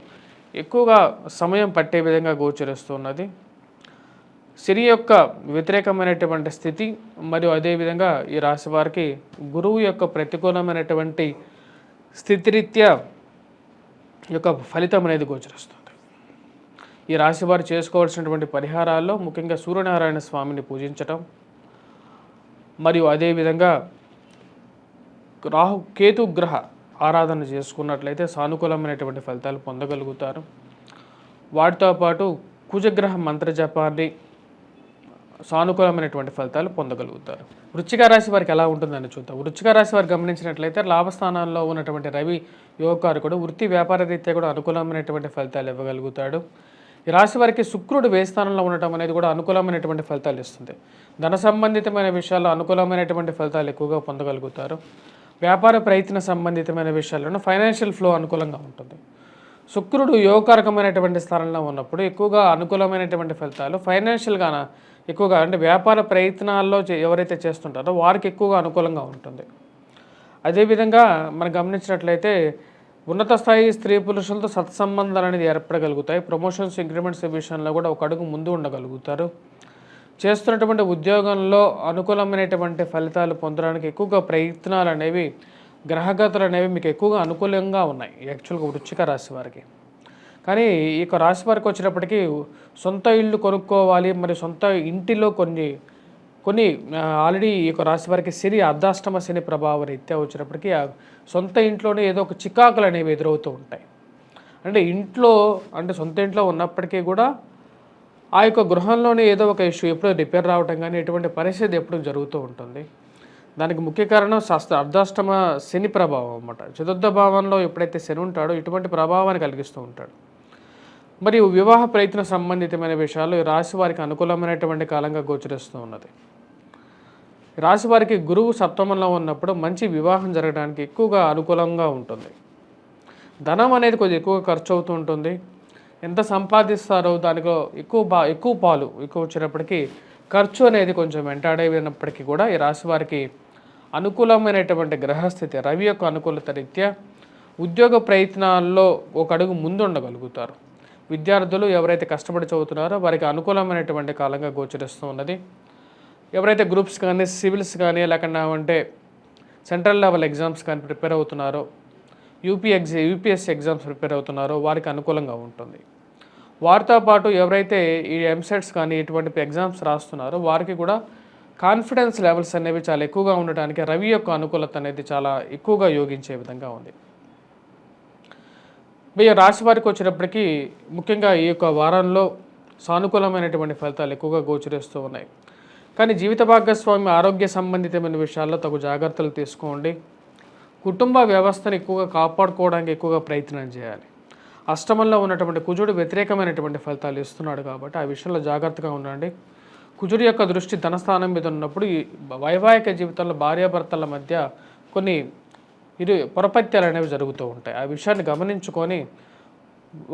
ఎక్కువగా సమయం పట్టే విధంగా గోచరిస్తున్నది. శని యొక్క వ్యతిరేకమైనటువంటి స్థితి మరియు అదేవిధంగా ఈ రాశి వారికి గురువు యొక్క ప్రతికూలమైనటువంటి స్థితిరీత్యా యొక్క ఫలితం అనేది గోచరిస్తుంది. ఈ రాశి వారు చేసుకోవాల్సినటువంటి పరిహారాల్లో ముఖ్యంగా సూర్యనారాయణ స్వామిని పూజించటం మరియు అదేవిధంగా కేతు గ్రహ ఆరాధన చేసుకున్నట్లయితే సానుకూలమైనటువంటి ఫలితాలు పొందగలుగుతారు. వాటితో పాటు కుజగ్రహ మంత్రజపాన్ని సానుకూలమైనటువంటి ఫలితాలు పొందగలుగుతారు. వృశ్చిక రాశి వారికి ఎలా ఉంటుందని చూద్దాం. వృశ్చిక రాశి వారు గమనించినట్లయితే లాభస్థానాల్లో ఉన్నటువంటి రవి యోగకారకుడు వృత్తి వ్యాపార రీత్యా కూడా అనుకూలమైనటువంటి ఫలితాలు ఇవ్వగలుగుతాడు. ఈ రాశి వారికి శుక్రుడు వ్యయ స్థానంలో ఉండటం అనేది కూడా అనుకూలమైనటువంటి ఫలితాలు ఇస్తుంది. ధన సంబంధితమైన విషయాల్లో అనుకూలమైనటువంటి ఫలితాలు ఎక్కువగా పొందగలుగుతారు. వ్యాపార ప్రయత్న సంబంధితమైన విషయాలను ఫైనాన్షియల్ ఫ్లో అనుకూలంగా ఉంటుంది. శుక్రుడు యోగకారకమైనటువంటి స్థానంలో ఉన్నప్పుడు ఎక్కువగా అనుకూలమైనటువంటి ఫలితాలు ఫైనాన్షియల్గా ఎక్కువగా అంటే వ్యాపార ప్రయత్నాల్లో ఎవరైతే చేస్తుంటారో వారికి ఎక్కువగా అనుకూలంగా ఉంటుంది. అదేవిధంగా మనం గమనించినట్లయితే ఉన్నత స్థాయి స్త్రీ పురుషులతో సత్సంబంధాలు అనేది ఏర్పడగలుగుతాయి. ప్రమోషన్స్, ఇంక్రిమెంట్స్ విషయంలో కూడా ఒక అడుగు ముందు ఉండగలుగుతారు. చేస్తున్నటువంటి ఉద్యోగంలో అనుకూలమైనటువంటి ఫలితాలు పొందడానికి ఎక్కువగా ప్రయత్నాలు అనేవి, గ్రహగతులు అనేవి మీకు ఎక్కువగా అనుకూలంగా ఉన్నాయి యాక్చువల్గా వృశ్చిక రాశి వారికి. కానీ ఈ యొక్క రాశి వారికి వచ్చేటప్పటికి సొంత ఇల్లు కొనుక్కోవాలి, మరి సొంత ఇంటిలో కొన్ని కొన్ని ఆల్రెడీ ఈ యొక్క రాశి వారికి శని అర్ధాష్టమ శని ప్రభావ రీత్యా వచ్చేటప్పటికి ఆ సొంత ఇంట్లోనే ఏదో ఒక చికాకులు అనేవి ఎదురవుతూ ఉంటాయి. అంటే ఇంట్లో అంటే సొంత ఇంట్లో ఉన్నప్పటికీ కూడా ఆ యొక్క గృహంలోనే ఏదో ఒక ఇష్యూ ఎప్పుడో రిపేర్ రావటం కానీ ఎటువంటి పరిస్థితి ఎప్పుడు జరుగుతూ ఉంటుంది. దానికి ముఖ్య కారణం అర్ధాష్టమ శని ప్రభావం అన్నమాట. చతుర్థ భావంలో ఎప్పుడైతే శని ఉంటాడో ఇటువంటి ప్రభావాన్ని కలిగిస్తూ ఉంటాడు. మరియు వివాహ ప్రయత్న సంబంధితమైన విషయాలు ఈ రాశి వారికి అనుకూలమైనటువంటి కాలంగా గోచరిస్తూ ఉన్నది. రాశి వారికి గురువు సప్తమంలో ఉన్నప్పుడు మంచి వివాహం జరగడానికి ఎక్కువగా అనుకూలంగా ఉంటుంది. ధనం అనేది కొద్దిగా ఎక్కువగా ఖర్చు అవుతూ ఉంటుంది. ఎంత సంపాదిస్తారో దానిలో ఎక్కువ పాలు ఎక్కువ వచ్చినప్పటికీ ఖర్చు అనేది కొంచెం వెంటాడేనప్పటికీ కూడా ఈ రాశి వారికి అనుకూలమైనటువంటి గ్రహస్థితి రవి యొక్క అనుకూలత రీత్యా ఉద్యోగ ప్రయత్నాల్లో ఒక అడుగు ముందు ఉండగలుగుతారు. విద్యార్థులు ఎవరైతే కష్టపడి చదువుతున్నారో వారికి అనుకూలమైనటువంటి కాలంగా గోచరిస్తూ ఉన్నది. ఎవరైతే గ్రూప్స్ కానీ సివిల్స్ కానీ లేకుండా అంటే సెంట్రల్ లెవెల్ ఎగ్జామ్స్ కానీ ప్రిపేర్ అవుతున్నారో యూపీఎస్సీ ఎగ్జామ్స్ ప్రిపేర్ అవుతున్నారో వారికి అనుకూలంగా ఉంటుంది. వారితో పాటు ఎవరైతే ఈ ఎంసెట్స్ కానీ ఇటువంటి ఎగ్జామ్స్ రాస్తున్నారో వారికి కూడా కాన్ఫిడెన్స్ లెవెల్స్ అనేవి చాలా ఎక్కువగా ఉండటానికి రవి యొక్క అనుకూలత అనేది చాలా ఎక్కువగా యోగించే విధంగా ఉంది. మీ రాశి వారికి వచ్చినప్పటికీ ముఖ్యంగా ఈ యొక్క వారంలో సానుకూలమైనటువంటి ఫలితాలు ఎక్కువగా గోచరిస్తూ ఉన్నాయి. కానీ జీవిత భాగస్వామి ఆరోగ్య సంబంధితమైన విషయాల్లో తగు జాగ్రత్తలు తీసుకోండి. కుటుంబ వ్యవస్థను ఎక్కువగా కాపాడుకోవడానికి ఎక్కువగా ప్రయత్నం చేయాలి. అష్టమంలో ఉన్నటువంటి కుజుడు వ్యతిరేకమైనటువంటి ఫలితాలు ఇస్తున్నాడు కాబట్టి ఆ విషయంలో జాగ్రత్తగా ఉండండి. కుజుడు యొక్క దృష్టి ధనస్థానం మీద ఉన్నప్పుడు ఈ వైవాహిక జీవితంలో భార్యాభర్తల మధ్య కొన్ని పొరపత్యాలు అనేవి జరుగుతూ ఉంటాయి. ఆ విషయాన్ని గమనించుకొని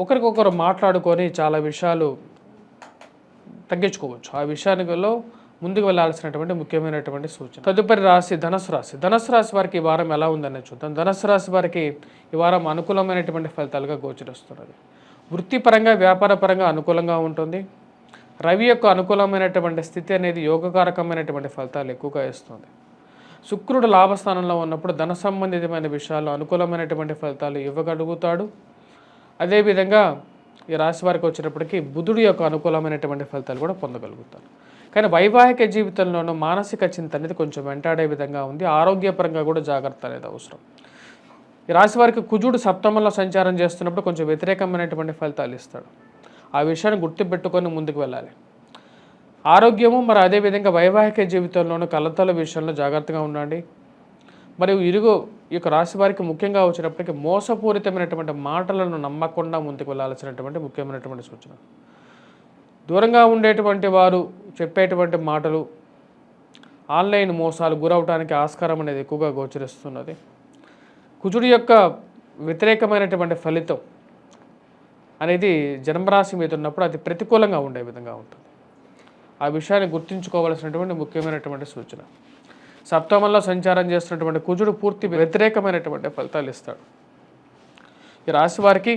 ఒకరికొకరు మాట్లాడుకొని చాలా విషయాలు తగ్గించుకోవచ్చు. ఆ విషయానిలో ముందుకు వెళ్ళాల్సినటువంటి ముఖ్యమైనటువంటి సూచన. తదుపరి రాశి ధనుసు రాశి. ధనుసు రాశి వారికి ఈ వారం ఎలా ఉందనేది చూద్దాం. ధనుసు రాశి వారికి ఈ వారం అనుకూలమైనటువంటి ఫలితాలుగా గోచరిస్తున్నది. వృత్తిపరంగా వ్యాపారపరంగా అనుకూలంగా ఉంటుంది. రవి యొక్క అనుకూలమైనటువంటి స్థితి అనేది యోగకారకమైనటువంటి ఫలితాలు ఎక్కువగా ఇస్తుంది. శుక్రుడు లాభస్థానంలో ఉన్నప్పుడు ధన సంబంధితమైన విషయాల్లో అనుకూలమైనటువంటి ఫలితాలు ఇవ్వగలుగుతాడు. అదేవిధంగా ఈ రాశి వారికి వచ్చినప్పటికీ బుధుడు యొక్క అనుకూలమైనటువంటి ఫలితాలు కూడా పొందగలుగుతారు. కానీ వైవాహిక జీవితంలోనూ మానసిక చింత అనేది కొంచెం వెంటాడే విధంగా ఉంది. ఆరోగ్యపరంగా కూడా జాగ్రత్త అనేది అవసరం. ఈ రాశి వారికి కుజుడు సప్తమంలో సంచారం చేస్తున్నప్పుడు కొంచెం వ్యతిరేకమైనటువంటి ఫలితాలు ఇస్తాడు. ఆ విషయాన్ని గుర్తుపెట్టుకొని ముందుకు వెళ్ళాలి. ఆరోగ్యము మరి అదేవిధంగా వైవాహిక జీవితంలోనూ కలతల విషయంలో జాగ్రత్తగా ఉండండి. మరియు ఈ యొక్క రాశి వారికి ముఖ్యంగా వచ్చినప్పటికీ మోసపూరితమైనటువంటి మాటలను నమ్మకుండా ముందుకు వెళ్ళాల్సినటువంటి ముఖ్యమైనటువంటి సూచన. దూరంగా ఉండేటువంటి వారు చెప్పేటువంటి మాటలు ఆన్లైన్ మోసాలు గురవడానికి ఆస్కారం అనేది ఎక్కువగా గోచరిస్తున్నది. కుజుడి యొక్క వ్యతిరేకమైనటువంటి ఫలితం అనేది జన్మరాశి మీద ఉన్నప్పుడు అది ప్రతికూలంగా ఉండే విధంగా ఉంటుంది. ఆ విషయాన్ని గుర్తుంచుకోవాల్సినటువంటి ముఖ్యమైనటువంటి సూచన. సప్తమంలో సంచారం చేస్తున్నటువంటి కుజుడు పూర్తి వ్యతిరేకమైనటువంటి ఫలితాలు ఇస్తాడు. ఈ రాశి వారికి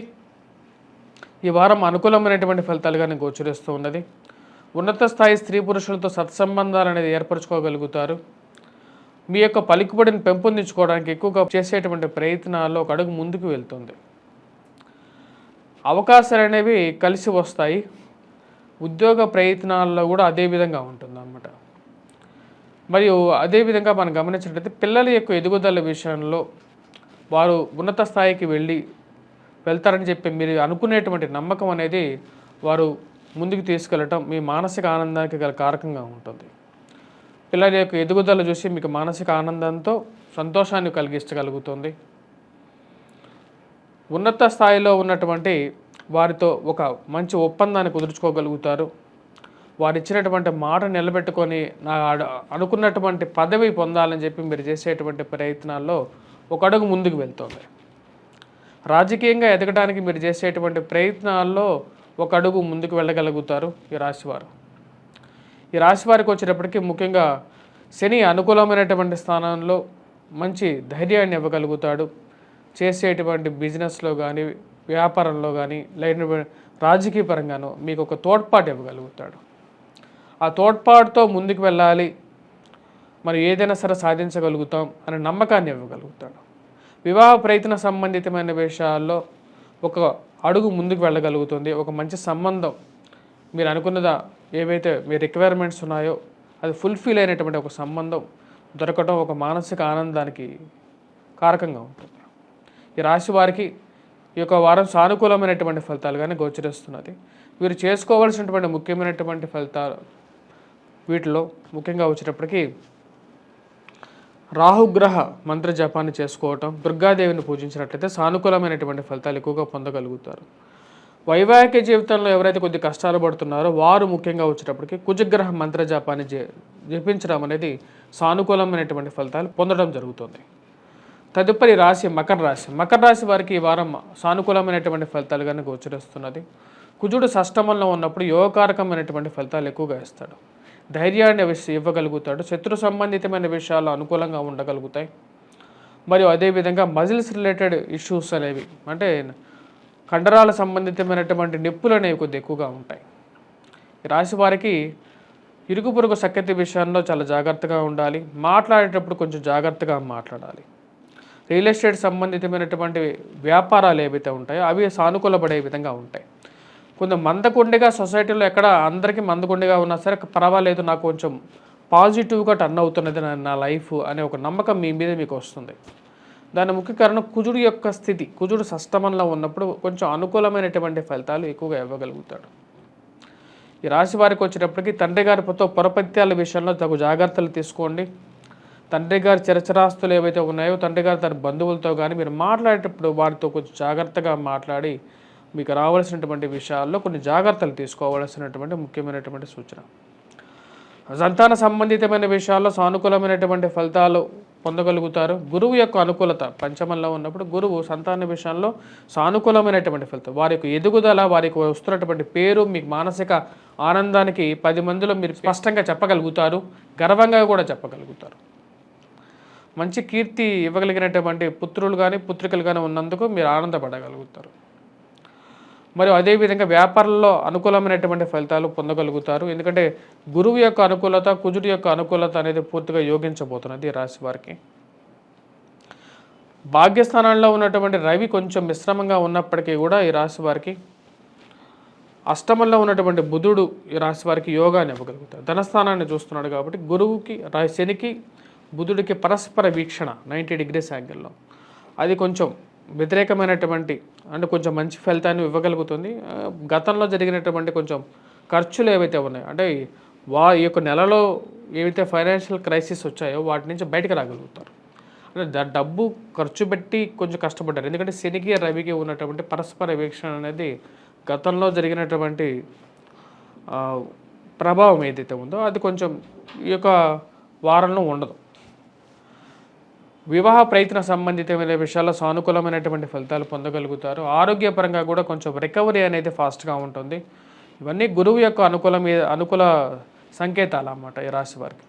ఈ వారం అనుకూలమైనటువంటి ఫలితాలుగానే గోచరిస్తూ ఉన్నది. ఉన్నత స్థాయి స్త్రీ పురుషులతో సత్సంబంధాలు అనేది ఏర్పరచుకోగలుగుతారు. మీ యొక్క పలుకుబడిని పెంపొందించుకోవడానికి ఎక్కువగా చేసేటువంటి ప్రయత్నాల్లో ఒక అడుగు ముందుకు వెళ్తుంది. అవకాశాలు అనేవి కలిసి వస్తాయి. ఉద్యోగ ప్రయత్నాల్లో కూడా అదే విధంగా ఉంటుంది అన్నమాట. మరియు అదేవిధంగా మనం గమనించినట్లయితే పిల్లల యొక్క ఎదుగుదల విషయంలో వారు ఉన్నత స్థాయికి వెళ్తారని చెప్పి మీరు అనుకునేటువంటి నమ్మకం అనేది వారు ముందుకు తీసుకెళ్ళటం మీ మానసిక ఆనందానికి గల కారకంగా ఉంటుంది. పిల్లల యొక్క ఎదుగుదల చూసి మీకు మానసిక ఆనందంతో సంతోషాన్ని కలిగించగలుగుతుంది. ఉన్నత స్థాయిలో ఉన్నటువంటి వారితో ఒక మంచి ఒప్పందాన్ని కుదుర్చుకోగలుగుతారు. వారు ఇచ్చినటువంటి మాట నిలబెట్టుకొని అనుకున్నటువంటి పదవి పొందాలని చెప్పి మీరు చేసేటువంటి ప్రయత్నాల్లో ఒక అడుగు ముందుకు వెళ్తుంది. రాజకీయంగా ఎదగడానికి మీరు చేసేటువంటి ప్రయత్నాల్లో ఒక అడుగు ముందుకు వెళ్ళగలుగుతారు ఈ రాశివారు. ఈ రాశి వారికి వచ్చేటప్పటికి ముఖ్యంగా శని అనుకూలమైనటువంటి స్థానంలో మంచి ధైర్యాన్ని ఇవ్వగలుగుతాడు. చేసేటువంటి బిజినెస్లో కానీ వ్యాపారంలో కానీ లేదా రాజకీయ పరంగానో మీకు ఒక తోడ్పాటు ఇవ్వగలుగుతాడు. ఆ తోడ్పాటుతో ముందుకు వెళ్ళాలి, మరి ఏదైనా సరే సాధించగలుగుతాం అనే నమ్మకాన్ని ఇవ్వగలుగుతాడు. వివాహ ప్రయత్న సంబంధితమైన విషయాల్లో ఒక అడుగు ముందుకు వెళ్ళగలుగుతుంది. ఒక మంచి సంబంధం మీరు అనుకున్నదా ఏవైతే మీ రిక్వైర్మెంట్స్ ఉన్నాయో అది ఫుల్ఫిల్ అయినటువంటి ఒక సంబంధం దొరకడం ఒక మానసిక ఆనందానికి కారకంగా ఉంటుంది. ఈ రాశి వారికి ఈ యొక్క వారం సానుకూలమైనటువంటి ఫలితాలుగానే గోచరిస్తున్నది. వీరు చేసుకోవాల్సినటువంటి ముఖ్యమైనటువంటి ఫలితాలు వీటిలో ముఖ్యంగా వచ్చేటప్పటికి రాహుగ్రహ మంత్ర జపాన్ని చేసుకోవటం, దుర్గాదేవిని పూజించినట్లయితే సానుకూలమైనటువంటి ఫలితాలు ఎక్కువగా పొందగలుగుతారు. వైవాహిక జీవితంలో ఎవరైతే కొద్ది కష్టాలు పడుతున్నారో వారు ముఖ్యంగా వచ్చేటప్పటికి కుజగ్రహ మంత్ర జపాన్ని జపించడం అనేది సానుకూలమైనటువంటి ఫలితాలు పొందడం జరుగుతుంది. తదుపరి రాశి మకర రాశి. మకర రాశి వారికి ఈ వారం సానుకూలమైనటువంటి ఫలితాలుగానే గోచరిస్తున్నది. కుజుడు షష్టమంలో ఉన్నప్పుడు యోగకారకమైనటువంటి ఫలితాలు ఎక్కువగా ఇస్తాడు. ధైర్యాన్ని ఇవ్వగలుగుతాడు. శత్రు సంబంధితమైన విషయాలు అనుకూలంగా ఉండగలుగుతాయి. మరియు అదేవిధంగా మజిల్స్ రిలేటెడ్ ఇష్యూస్ అనేవి అంటే కండరాల సంబంధితమైనటువంటి నొప్పులు అనేవి కొద్దిగా ఎక్కువగా ఉంటాయి. ఈ రాశి వారికి ఇరుగు పొరుగు సఖ్యత విషయంలో చాలా జాగ్రత్తగా ఉండాలి. మాట్లాడేటప్పుడు కొంచెం జాగ్రత్తగా మాట్లాడాలి. రియల్ ఎస్టేట్ సంబంధితమైనటువంటి వ్యాపారాలు ఏవైతే ఉంటాయో అవి సానుకూలపడే విధంగా ఉంటాయి. కొంచెం మందకొండిగా సొసైటీలో ఎక్కడ అందరికీ మందకొండిగా ఉన్నా సరే పర్వాలేదు, నాకు కొంచెం పాజిటివ్గా టర్న్ అవుతున్నది నా లైఫ్ అనే ఒక నమ్మకం మీ మీద మీకు వస్తుంది. దాని ముఖ్య కారణం కుజుడు యొక్క స్థితి. కుజుడు షష్టమంలో ఉన్నప్పుడు కొంచెం అనుకూలమైనటువంటి ఫలితాలు ఎక్కువగా ఇవ్వగలుగుతాడు. ఈ రాశి వారికి వచ్చేటప్పటికి తండ్రి గారితో పొరపత్యాల విషయంలో తగు జాగ్రత్తలు తీసుకోండి. తండ్రి గారి చరచరాస్తులు ఏవైతే ఉన్నాయో తండ్రి గారు తన బంధువులతో కానీ మీరు మాట్లాడేటప్పుడు వారితో కొంచెం జాగ్రత్తగా మాట్లాడి మీకు రావాల్సినటువంటి విషయాల్లో కొన్ని జాగ్రత్తలు తీసుకోవాల్సినటువంటి ముఖ్యమైనటువంటి సూచన. సంతాన సంబంధితమైన విషయాల్లో సానుకూలమైనటువంటి ఫలితాలు పొందగలుగుతారు. గురువు యొక్క అనుకూలత పంచమంలో ఉన్నప్పుడు గురువు సంతాన విషయంలో సానుకూలమైనటువంటి ఫలితం, వారి యొక్క ఎదుగుదల, వారికి వస్తున్నటువంటి పేరు మీకు మానసిక ఆనందానికి 10 మందిలో మీరు స్పష్టంగా చెప్పగలుగుతారు. గర్వంగా కూడా చెప్పగలుగుతారు. మంచి కీర్తి ఇవ్వగలిగినటువంటి పుత్రులు కానీ పుత్రికలు కానీ ఉన్నందుకు మీరు ఆనందపడగలుగుతారు. మరియు అదేవిధంగా వ్యాపారంలో అనుకూలమైనటువంటి ఫలితాలు పొందగలుగుతారు. ఎందుకంటే గురువు యొక్క అనుకూలత, కుజుడి యొక్క అనుకూలత అనేది పూర్తిగా యోగించబోతున్నది ఈ రాశి వారికి. భాగ్యస్థానంలో ఉన్నటువంటి రవి కొంచెం మిశ్రమంగా ఉన్నప్పటికీ కూడా ఈ రాశి వారికి అష్టమంలో ఉన్నటువంటి బుధుడు ఈ రాశి వారికి యోగాన్ని ఇవ్వగలుగుతారు. ధనస్థానాన్ని చూస్తున్నాడు కాబట్టి గురువుకి శనికి బుధుడికి పరస్పర వీక్షణ 90 డిగ్రీస్ యాంగిల్లో అది కొంచెం వ్యతిరేకమైనటువంటి అంటే కొంచెం మంచి ఫలితాన్ని ఇవ్వగలుగుతుంది. గతంలో జరిగినటువంటి కొంచెం ఖర్చులు ఏవైతే ఉన్నాయో అంటే ఈ యొక్క నెలలో ఏవైతే ఫైనాన్షియల్ క్రైసిస్ వచ్చాయో వాటి నుంచి బయటకు రాగలుగుతారు. అంటే డబ్బు ఖర్చు పెట్టి కొంచెం కష్టపడ్డారు. ఎందుకంటే శనికి రవికి ఉన్నటువంటి పరస్పర వీక్షణ అనేది గతంలో జరిగినటువంటి ప్రభావం ఏదైతే ఉందో అది కొంచెం ఈ యొక్క వారంలో ఉండదు. వివాహ ప్రయత్న సంబంధితమైన విషయాల్లో సానుకూలమైనటువంటి ఫలితాలు పొందగలుగుతారు. ఆరోగ్యపరంగా కూడా కొంచెం రికవరీ అనేది ఫాస్ట్గా ఉంటుంది. ఇవన్నీ గురువు యొక్క అనుకూల సంకేతాలు అన్నమాట. ఈ రాశి వారికి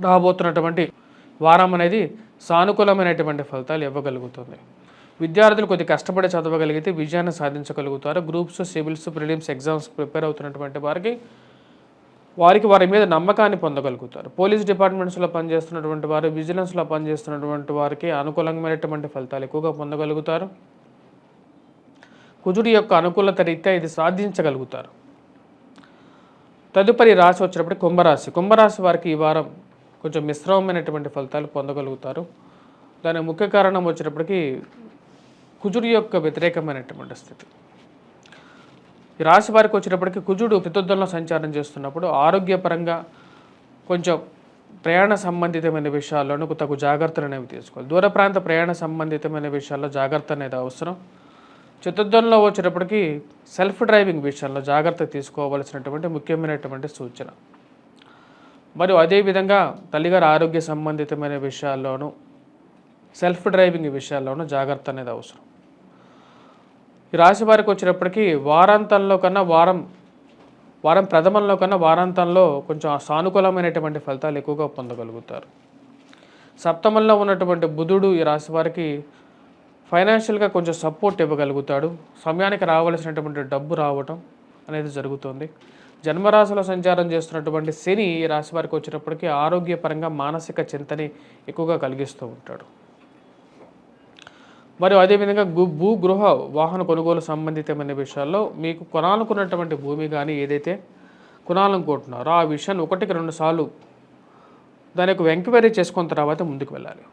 రాబోతున్నటువంటి వారం అనేది సానుకూలమైనటువంటి ఫలితాలు ఇవ్వగలుగుతుంది. విద్యార్థులు కొద్ది కష్టపడి చదవగలిగితే విజయాన్ని సాధించగలుగుతారు. Groups, civils, prelims exams prepare అవుతున్నటువంటి వారి మీద నమ్మకాన్ని పొందగలుగుతారు. పోలీస్ డిపార్ట్మెంట్స్లో పనిచేస్తున్నటువంటి వారు, విజిలెన్స్లో పనిచేస్తున్నటువంటి వారికి అనుకూలమైనటువంటి ఫలితాలు ఎక్కువగా పొందగలుగుతారు. కుజుడి యొక్క అనుకూలత రీత్యా ఇది సాధించగలుగుతారు. తదుపరి రాశి వచ్చినప్పుడు కుంభరాశి. కుంభరాశి వారికి ఈ వారం కొంచెం మిశ్రమమైనటువంటి ఫలితాలు పొందగలుగుతారు. దానికి ముఖ్య కారణం వచ్చేటప్పటికి కుజుడి యొక్క వ్యతిరేకమైనటువంటి స్థితి. ఈ రాశి వారికి వచ్చేటప్పటికి కుజుడు చతుర్థంలో సంచారం చేస్తున్నప్పుడు ఆరోగ్యపరంగా కొంచెం ప్రయాణ సంబంధితమైన విషయాల్లోనూ తగు జాగ్రత్తలు అనేవి తీసుకోవాలి. దూర ప్రాంత ప్రయాణ సంబంధితమైన విషయాల్లో జాగ్రత్త అనేది అవసరం. చతుర్థంలో వచ్చేటప్పటికి సెల్ఫ్ డ్రైవింగ్ విషయంలో జాగ్రత్త తీసుకోవాల్సినటువంటి ముఖ్యమైనటువంటి సూచన. మరియు అదేవిధంగా తల్లిగారి ఆరోగ్య సంబంధితమైన విషయాల్లోనూ సెల్ఫ్ డ్రైవింగ్ విషయాల్లోనూ జాగ్రత్త అనేది అవసరం. ఈ రాశి వారికి వచ్చేటప్పటికి వారాంతంలో కన్నా వారం ప్రథమంలో కన్నా వారాంతంలో కొంచెం సానుకూలమైనటువంటి ఫలితాలు ఎక్కువగా పొందగలుగుతారు. సప్తమంలో ఉన్నటువంటి బుధుడు ఈ రాశి వారికి ఫైనాన్షియల్గా కొంచెం సపోర్ట్ ఇవ్వగలుగుతాడు. సమయానికి రావాల్సినటువంటి డబ్బు రావటం అనేది జరుగుతుంది. జన్మరాశిలో సంచారం చేస్తున్నటువంటి శని ఈ రాశి వారికి వచ్చేటప్పటికి ఆరోగ్యపరంగా మానసిక చింతని ఎక్కువగా కలిగిస్తూ ఉంటాడు. మరియు అదేవిధంగా భూ గృహ వాహన కొనుగోలు సంబంధితమైన విషయాల్లో మీకు కొనాలనుకున్నటువంటి భూమి కానీ ఏదైతే కొనాలనుకుంటున్నారో ఆ విషయాన్ని 1-2 సార్లు దాని యొక్క ఎంక్వైరీ చేసుకున్న తర్వాత ముందుకు వెళ్ళాలి.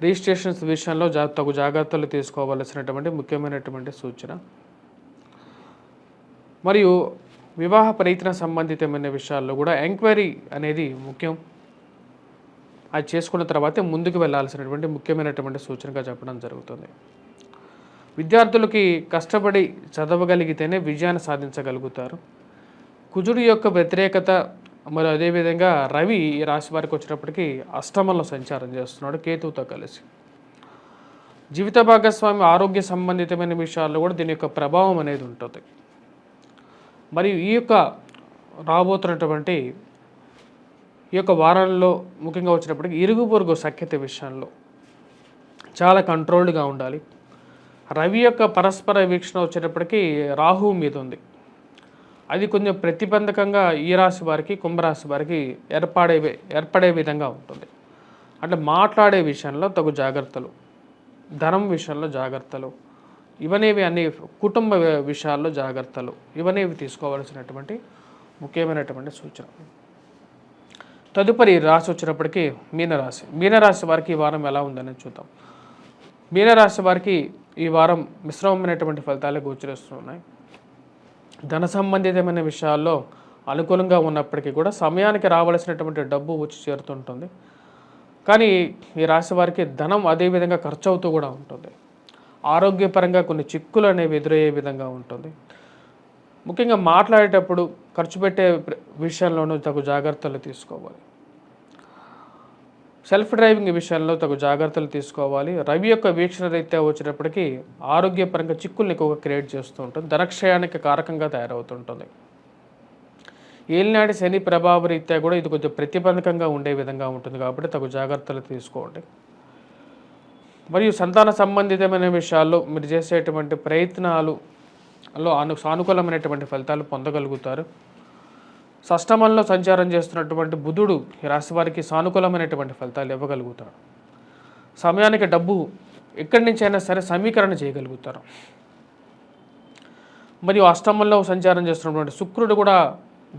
రిజిస్ట్రేషన్స్ విషయంలో తగు జాగ్రత్తలు తీసుకోవాల్సినటువంటి ముఖ్యమైనటువంటి సూచన. మరియు వివాహ ప్రయత్న సంబంధితమైన విషయాల్లో కూడా ఎంక్వైరీ అనేది ముఖ్యం. అది చేసుకున్న తర్వాతే ముందుకు వెళ్ళాల్సినటువంటి ముఖ్యమైనటువంటి సూచనగా చెప్పడం జరుగుతుంది. విద్యార్థులకి కష్టపడి చదవగలిగితేనే విజయాన్ని సాధించగలుగుతారు. కుజుడి యొక్క వ్యతిరేకత మరి అదేవిధంగా రవి ఈ రాశి వారికి వచ్చినప్పటికీ అష్టమంలో సంచారం చేస్తున్నాడు కేతువుతో కలిసి. జీవిత భాగస్వామి ఆరోగ్య సంబంధితమైన విషయాల్లో కూడా దీని యొక్క ప్రభావం అనేది ఉంటుంది. మరియు ఈ యొక్క రాబోతున్నటువంటి ఈ యొక్క వారంలో ముఖ్యంగా వచ్చినప్పటికీ ఇరుగు పొరుగు సఖ్యత విషయంలో చాలా కంట్రోల్డ్గా ఉండాలి. రవి యొక్క పరస్పర వీక్షణ వచ్చేటప్పటికీ రాహువు మీద ఉంది. అది కొంచెం ప్రతిబంధకంగా ఈ రాశి వారికి కుంభరాశి వారికి ఏర్పడే విధంగా ఉంటుంది. అంటే మాట్లాడే విషయంలో తగు జాగ్రత్తలు, ధనం విషయంలో జాగ్రత్తలు, ఇవనేవి అన్ని కుటుంబ విషయాల్లో జాగ్రత్తలు ఇవనేవి తీసుకోవాల్సినటువంటి ముఖ్యమైనటువంటి సూచన. తదుపరి రాశి వచ్చినప్పటికీ మీనరాశి. మీనరాశి వారికి ఈ వారం ఎలా ఉందని చూద్దాం. మీనరాశి వారికి ఈ వారం మిశ్రమమైనటువంటి ఫలితాలే గోచరిస్తున్నాయి. ధన సంబంధితమైన విషయాల్లో అనుకూలంగా ఉన్నప్పటికీ కూడా సమయానికి రావాల్సినటువంటి డబ్బు వచ్చి చేరుతుంటుంది. కానీ ఈ రాశి వారికి ధనం అదేవిధంగా ఖర్చు అవుతూ కూడా ఉంటుంది. ఆరోగ్యపరంగా కొన్ని చిక్కులు అనేవి ఎదురయ్యే విధంగా ఉంటుంది. ముఖ్యంగా మాట్లాడేటప్పుడు ఖర్చు పెట్టే విషయంలోనూ తగు జాగ్రత్తలు తీసుకోవాలి. సెల్ఫ్ డ్రైవింగ్ విషయంలో తగు జాగ్రత్తలు తీసుకోవాలి. రవి యొక్క వీక్షణ రీత్యా వచ్చేటప్పటికీ ఆరోగ్యపరంగా చిక్కుల్ని ఎక్కువగా క్రియేట్ చేస్తూ ఉంటుంది. ధనక్షయానికి కారకంగా తయారవుతుంటుంది. ఏలినాటి శని ప్రభావ రీత్యా కూడా ఇది కొంచెం ప్రతిబంధకంగా ఉండే విధంగా ఉంటుంది కాబట్టి తగు జాగ్రత్తలు తీసుకోండి. మరియు సంతాన సంబంధితమైన విషయాల్లో మీరు చేసేటువంటి ప్రయత్నాలు సానుకూలమైనటువంటి ఫలితాలు పొందగలుగుతారు. షష్టమంలో సంచారం చేస్తున్నటువంటి బుధుడు ఈ రాశి వారికి సానుకూలమైనటువంటి ఫలితాలు ఇవ్వగలుగుతారు. సమయానికి డబ్బు ఎక్కడి నుంచి అయినా సరే సమీకరణ చేయగలుగుతారు. మరియు అష్టమంలో సంచారం చేస్తున్నటువంటి శుక్రుడు కూడా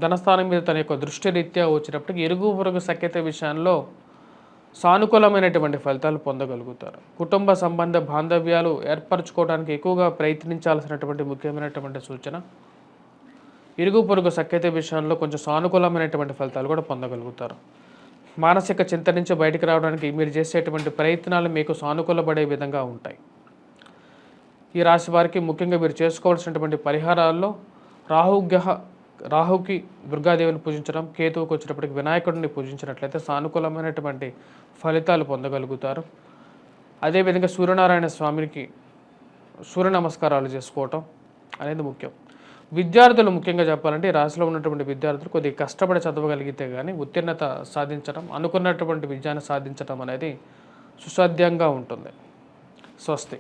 ధనస్థానం మీద తన యొక్క దృష్టి రీత్యా వచ్చినప్పటికీ ఇరుగు పొరుగు సఖ్యత విషయంలో సానుకూలమైనటువంటి ఫలితాలు పొందగలుగుతారు. కుటుంబ సంబంధ బాంధవ్యాలు ఏర్పరచుకోవడానికి ఎక్కువగా ప్రయత్నించాల్సినటువంటి ముఖ్యమైనటువంటి సూచన. ఇరుగు పొరుగు సఖ్యత విషయంలో కొంచెం సానుకూలమైనటువంటి ఫలితాలు కూడా పొందగలుగుతారు. మానసిక చింత నుంచి బయటికి రావడానికి మీరు చేసేటువంటి ప్రయత్నాలు మీకు సానుకూలపడే విధంగా ఉంటాయి. ఈ రాశి వారికి ముఖ్యంగా మీరు చేసుకోవాల్సినటువంటి పరిహారాల్లో రాహుకి దుర్గాదేవిని పూజించడం, కేతువుకి వచ్చేటప్పటికి వినాయకుడిని పూజించినట్లయితే సానుకూలమైనటువంటి ఫలితాలు పొందగలుగుతారు. అదేవిధంగా సూర్యనారాయణ స్వామికి సూర్య నమస్కారాలు చేసుకోవటం అనేది ముఖ్యం. విద్యార్థులు ముఖ్యంగా చెప్పాలంటే ఈ రాశిలో ఉన్నటువంటి విద్యార్థులు కొద్దిగా కష్టపడి చదవగలిగితే కానీ ఉత్తీర్ణత సాధించడం, అనుకున్నటువంటి విజయాన్ని సాధించడం అనేది సుసాధ్యంగా ఉంటుంది. స్వస్తి.